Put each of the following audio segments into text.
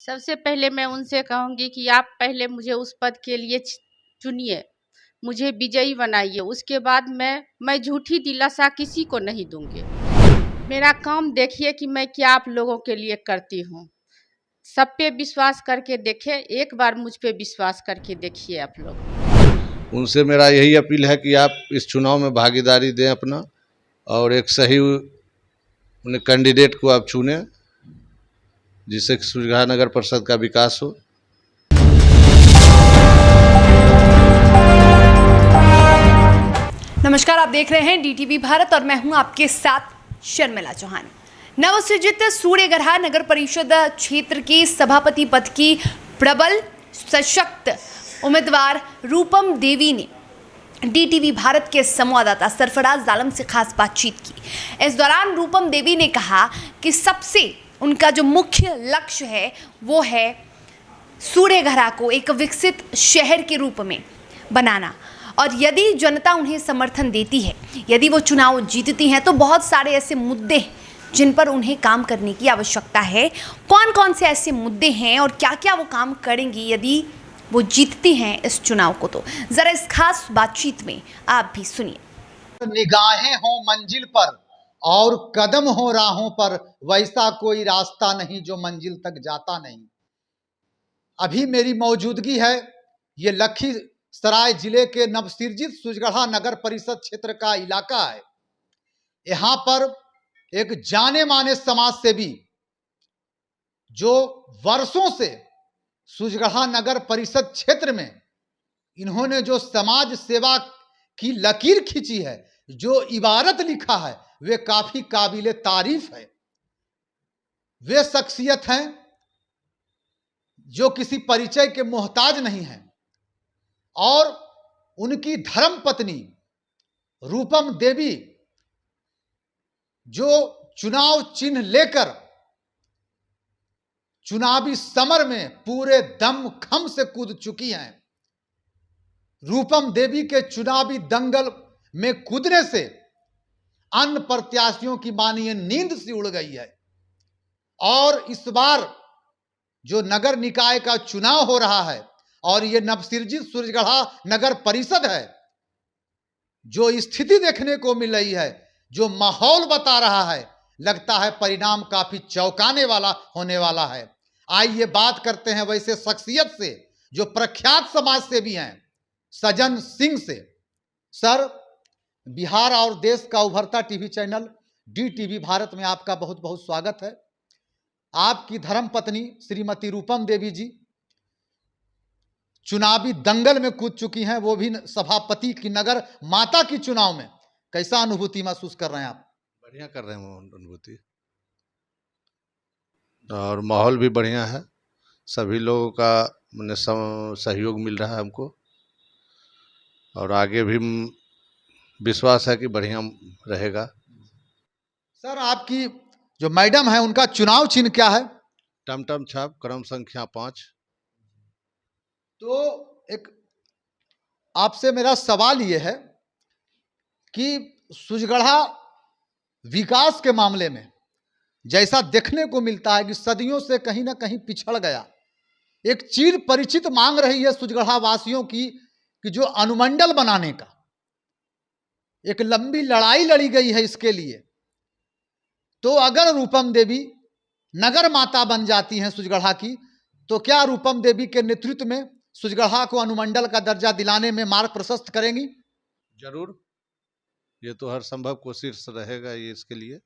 सबसे पहले मैं उनसे कहूँगी कि आप पहले मुझे उस पद के लिए चुनिए, मुझे विजयी बनाइए। उसके बाद मैं झूठी दिलासा किसी को नहीं दूंगी। मेरा काम देखिए कि मैं क्या आप लोगों के लिए करती हूँ। सब पे विश्वास करके देखें, एक बार मुझ पे विश्वास करके देखिए आप लोग। उनसे मेरा यही अपील है कि आप इस चुनाव में भागीदारी दें अपना, और एक सही उन्हें कैंडिडेट को आप चुनें जिससे कि सूर्यगढ़ा नगर परिषद का विकास हो। नमस्कार, आप देख रहे हैं डीटीवी भारत और मैं हूं आपके साथ शर्मिला चौहान। नवसृजित सूर्यगढ़ा नगर परिषद क्षेत्र के सभापति पद की प्रबल सशक्त उम्मीदवार रूपम देवी ने डीटीवी भारत के संवाददाता सरफराज आलम से खास बातचीत की। इस दौरान रूपम देवी ने कहा कि सबसे उनका जो मुख्य लक्ष्य है वो है सूर्यगढ़ा को एक विकसित शहर के रूप में बनाना, और यदि जनता उन्हें समर्थन देती है, यदि वो चुनाव जीतती हैं, तो बहुत सारे ऐसे मुद्दे जिन पर उन्हें काम करने की आवश्यकता है। कौन कौन से ऐसे मुद्दे हैं और क्या क्या वो काम करेंगी यदि वो जीतती हैं इस चुनाव को, तो जरा इस खास बातचीत में आप भी सुनिए। निगाहें हों मंजिल पर और कदम हो राहों पर, वैसा कोई रास्ता नहीं जो मंजिल तक जाता नहीं। अभी मेरी मौजूदगी है ये लखीसराय जिले के नवसृजित सूर्यगढ़ा नगर परिषद क्षेत्र का इलाका है। यहाँ पर एक जाने माने समाज सेवी जो वर्षों से सूर्यगढ़ा नगर परिषद क्षेत्र में इन्होंने जो समाज सेवा की लकीर खींची है, जो इबारत लिखा है, वे काफी काबिले तारीफ है। वे शख्सियत हैं जो किसी परिचय के मोहताज नहीं हैं, और उनकी धर्म पत्नी रूपम देवी जो चुनाव चिन्ह लेकर चुनावी समर में पूरे दम खम से कूद चुकी हैं। रूपम देवी के चुनावी दंगल में कूदने से अन्य प्रत्याशियों की मानिए नींद सी उड़ गई है। और इस बार जो नगर निकाय का चुनाव हो रहा है और ये नवसृजित सूर्यगढ़ा नगर परिषद है, जो स्थिति देखने को मिल रही है, जो माहौल बता रहा है, लगता है परिणाम काफी चौंकाने वाला होने वाला है। आइए बात करते हैं वैसे शख्सियत से जो प्रख्यात समाज सेवी हैं, सजन सिंह से। सर, बिहार और देश का उभरता टीवी चैनल डीटीवी भारत में आपका बहुत बहुत स्वागत है। आपकी धर्मपत्नी श्रीमती रूपम देवी जी चुनावी दंगल में कूद चुकी हैं, वो भी सभापति की नगर माता की चुनाव में। कैसा अनुभूति महसूस कर रहे हैं आप? बढ़िया कर रहे हैं अनुभूति, और माहौल भी बढ़िया है। सभी लोगों का मैंने सहयोग मिल रहा है हमको, और आगे भी विश्वास है कि बढ़िया रहेगा। सर, आपकी जो मैडम है उनका चुनाव चिन्ह क्या है? टमटम छाप, क्रम संख्या 5। तो एक आपसे मेरा सवाल ये है कि सूर्यगढ़ा विकास के मामले में जैसा देखने को मिलता है कि सदियों से कहीं ना कहीं पिछड़ गया। एक चिर परिचित मांग रही है सूर्यगढ़ा वासियों की कि जो अनुमंडल बनाने का एक लंबी लड़ाई लड़ी गई है इसके लिए। तो अगर रूपम देवी नगर माता बन जाती हैं सूर्यगढ़ा की, तो क्या रूपम देवी के नेतृत्व में सूर्यगढ़ा को अनुमंडल का दर्जा दिलाने में मार्ग प्रशस्त करेंगी? जरूर, ये तो हर संभव कोशिश रहेगा ये इसके लिए।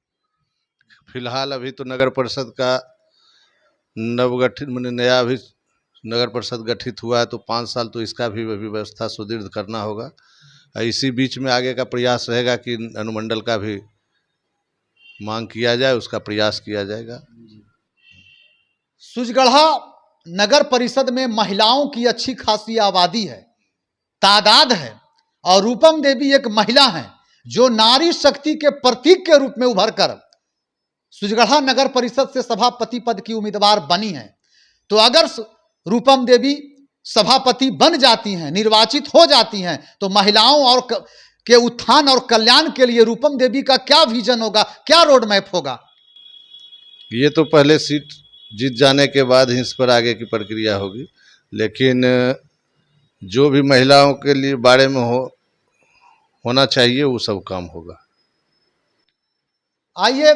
फिलहाल अभी तो नगर परिषद का नवगठित नया अभी नगर परिषद गठित हुआ है, तो 5 साल तो इसका भी व्यवस्था सुदृढ़ करना होगा। इसी बीच में आगे का प्रयास रहेगा कि अनुमंडल का भी मांग किया जाए, उसका प्रयास किया जाएगा। सूर्यगढ़ा नगर परिषद में महिलाओं की अच्छी खासी आबादी है, तादाद है, और रूपम देवी एक महिला हैं जो नारी शक्ति के प्रतीक के रूप में उभर कर सूर्यगढ़ा नगर परिषद से सभापति पद की उम्मीदवार बनी हैं। तो अगर रूपम देवी सभापति बन जाती हैं, निर्वाचित हो जाती हैं, तो महिलाओं और के उत्थान और कल्याण के लिए रूपम देवी का क्या विजन होगा, क्या रोड मैप होगा? ये तो पहले सीट जीत जाने के बाद ही इस पर आगे की प्रक्रिया होगी। लेकिन जो भी महिलाओं के लिए बारे में होना चाहिए वो सब काम होगा। आइए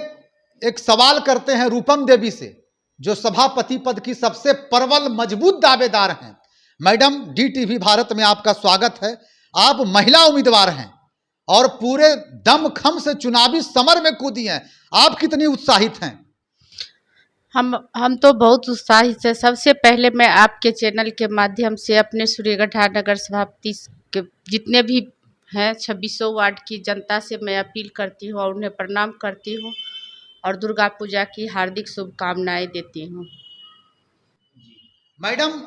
एक सवाल करते हैं रूपम देवी से, जो सभापति पद की सबसे प्रबल मजबूत दावेदार हैं। मैडम, DTV भारत में आपका स्वागत है। आप महिला उम्मीदवार हैं और पूरे दमखम से चुनावी समर में कूदी हैं। आप कितनी उत्साहित हैं? हम तो बहुत उत्साहित है। सबसे पहले मैं आपके चैनल के माध्यम से अपने सूर्यगढ़ा नगर सभापति के जितने भी हैं 2600 वार्ड की जनता से मैं अपील करती हूँ और उन्हें प्रणाम करती हूँ और दुर्गा पूजा की हार्दिक शुभकामनाएं देती हूँ। मैडम,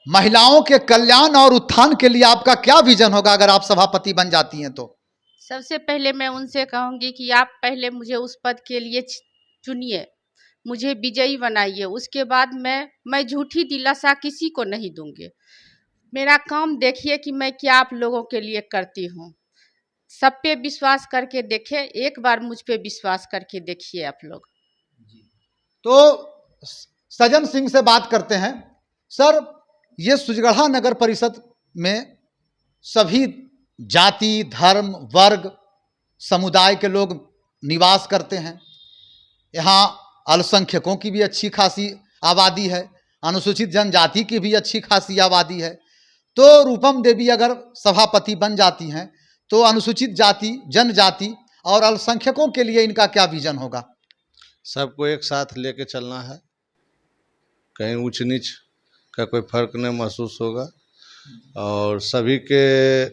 महिलाओं के कल्याण और उत्थान के लिए आपका क्या विजन होगा अगर आप सभापति बन जाती हैं तो? सबसे पहले मैं उनसे कहूँगी कि आप पहले मुझे उस पद के लिए चुनिए, मुझे विजयी बनाइए। उसके बाद मैं झूठी दिलासा किसी को नहीं दूंगी। मेरा काम देखिए कि मैं क्या आप लोगों के लिए करती हूँ। सब पे विश्वास करके देखें, एक बार मुझ पे विश्वास करके देखिए आप लोग। तो सजन सिंह से बात करते हैं। सर, ये सूर्यगढ़ा नगर परिषद में सभी जाति, धर्म, वर्ग, समुदाय के लोग निवास करते हैं। यहाँ अल्पसंख्यकों की भी अच्छी खासी आबादी है, अनुसूचित जनजाति की भी अच्छी खासी आबादी है। तो रूपम देवी अगर सभापति बन जाती हैं तो अनुसूचित जाति, जनजाति और अल्पसंख्यकों के लिए इनका क्या विजन होगा? सबको एक साथ लेके चलना है, कहीं ऊंच नीच का कोई फर्क नहीं महसूस होगा और सभी के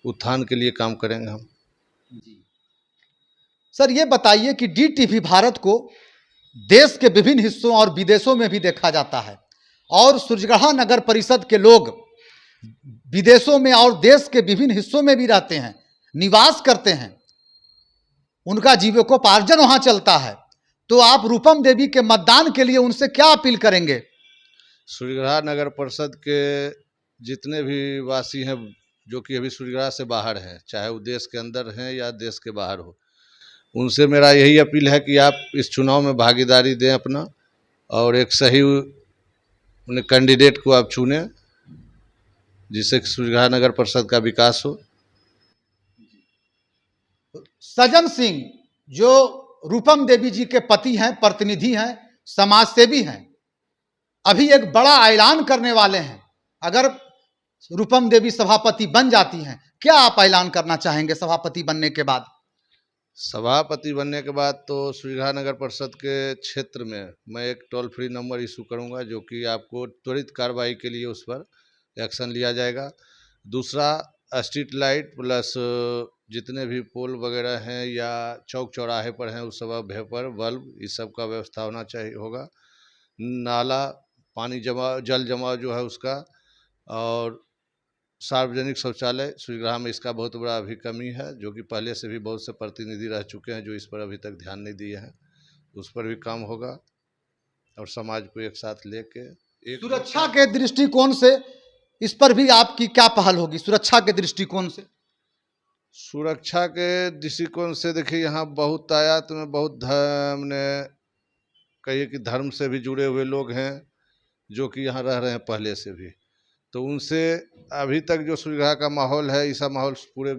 उत्थान के लिए काम करेंगे हम। सर, ये बताइए कि DTV भारत को देश के विभिन्न हिस्सों और विदेशों में भी देखा जाता है और सूर्यगढ़ा नगर परिषद के लोग विदेशों में और देश के विभिन्न हिस्सों में भी रहते हैं, निवास करते हैं, उनका जीविकोपार्जन वहां चलता है। तो आप रूपम देवी के मतदान के लिए उनसे क्या अपील करेंगे? सूर्यगढ़ा नगर परिषद के जितने भी वासी हैं जो कि अभी सूर्यगढ़ा से बाहर हैं, चाहे वो देश के अंदर हैं या देश के बाहर हो, उनसे मेरा यही अपील है कि आप इस चुनाव में भागीदारी दें अपना और एक सही कैंडिडेट को आप चुनें जिससे कि सूर्यगढ़ा नगर परिषद का विकास हो। सजन सिंह जो रूपम देवी जी के पति हैं, प्रतिनिधि हैं, समाजसेवी हैं, अभी एक बड़ा ऐलान करने वाले हैं। अगर रूपम देवी सभापति बन जाती हैं, क्या आप ऐलान करना चाहेंगे सभापति बनने के बाद? सभापति बनने के बाद तो सूर्यगढ़ा नगर परिषद के क्षेत्र में मैं एक टोल फ्री नंबर इशू करूंगा जो कि आपको त्वरित कार्रवाई के लिए उस पर एक्शन लिया जाएगा। दूसरा, स्ट्रीट लाइट प्लस जितने भी पोल वगैरह हैं या चौक चौराहे पर हैं उस सब पर बल्ब, इस सब का व्यवस्था होना चाहिए होगा। नाला, पानी जमा, जल जमाव जो है उसका, और सार्वजनिक शौचालय सूर्यगढ़ा में इसका बहुत बड़ा अभी कमी है, जो कि पहले से भी बहुत से प्रतिनिधि रह चुके हैं जो इस पर अभी तक ध्यान नहीं दिए हैं। उस पर भी काम होगा और समाज को एक साथ लेके सुरक्षा के दृष्टिकोण से इस पर भी आपकी क्या पहल होगी? सुरक्षा के दृष्टिकोण से? सुरक्षा के दृष्टिकोण से देखिए, यहाँ बहुत आयात में बहुत हमने कहिए कि धर्म से भी जुड़े हुए लोग हैं जो कि यहाँ रह रहे हैं पहले से भी, तो उनसे अभी तक जो सूर्यगढ़ा का माहौल है, ऐसा माहौल पूरे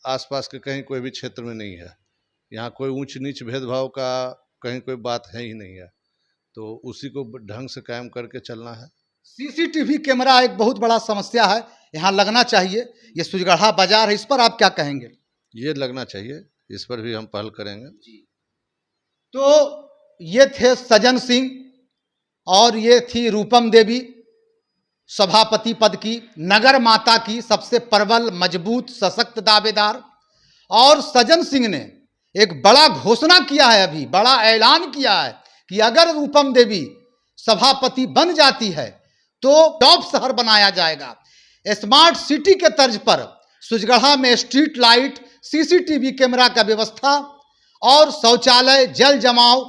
आसपास के कहीं कोई भी क्षेत्र में नहीं है। यहाँ कोई ऊंच नीच भेदभाव का कहीं कोई बात है ही नहीं है, तो उसी को ढंग से कायम करके चलना है। CCTV कैमरा एक बहुत बड़ा समस्या है, यहाँ लगना चाहिए। ये सूर्यगढ़ा बाजार है, इस पर आप क्या कहेंगे? ये लगना चाहिए, इस पर भी हम पहल करेंगे। तो ये थे सजन सिंह और ये थी रूपम देवी, सभापति पद की, नगर माता की सबसे प्रबल, मजबूत, सशक्त दावेदार। और सजन सिंह ने एक बड़ा घोषणा किया है, अभी बड़ा ऐलान किया है कि अगर रूपम देवी सभापति बन जाती है तो टॉप शहर बनाया जाएगा। स्मार्ट सिटी के तर्ज पर सूर्यगढ़ा में स्ट्रीट लाइट, CCTV कैमरा का व्यवस्था और शौचालय, जल जमाव,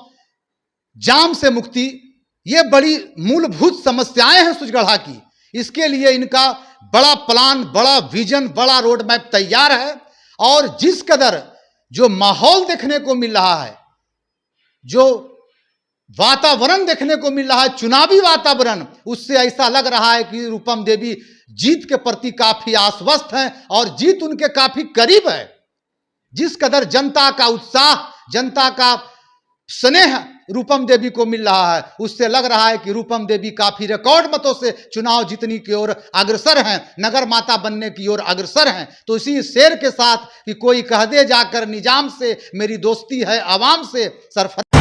जाम से मुक्ति, ये बड़ी मूलभूत समस्याएं हैं सूर्यगढ़ा की। इसके लिए इनका बड़ा प्लान, बड़ा विजन, बड़ा रोड मैप तैयार है। और जिस कदर जो माहौल देखने को मिल रहा है, जो वातावरण देखने को मिल रहा है, चुनावी वातावरण, उससे ऐसा लग रहा है कि रूपम देवी जीत के प्रति काफी आश्वस्त हैं और जीत उनके काफी करीब है। जिस कदर जनता का उत्साह, जनता का स्नेह रूपम देवी को मिल रहा है, उससे लग रहा है कि रूपम देवी काफी रिकॉर्ड मतों से चुनाव जीतने की ओर अग्रसर हैं, नगर माता बनने की ओर अग्रसर हैं। तो इसी शेर के साथ कि कोई कह दे जाकर निजाम से मेरी दोस्ती है आवाम से, सरफराज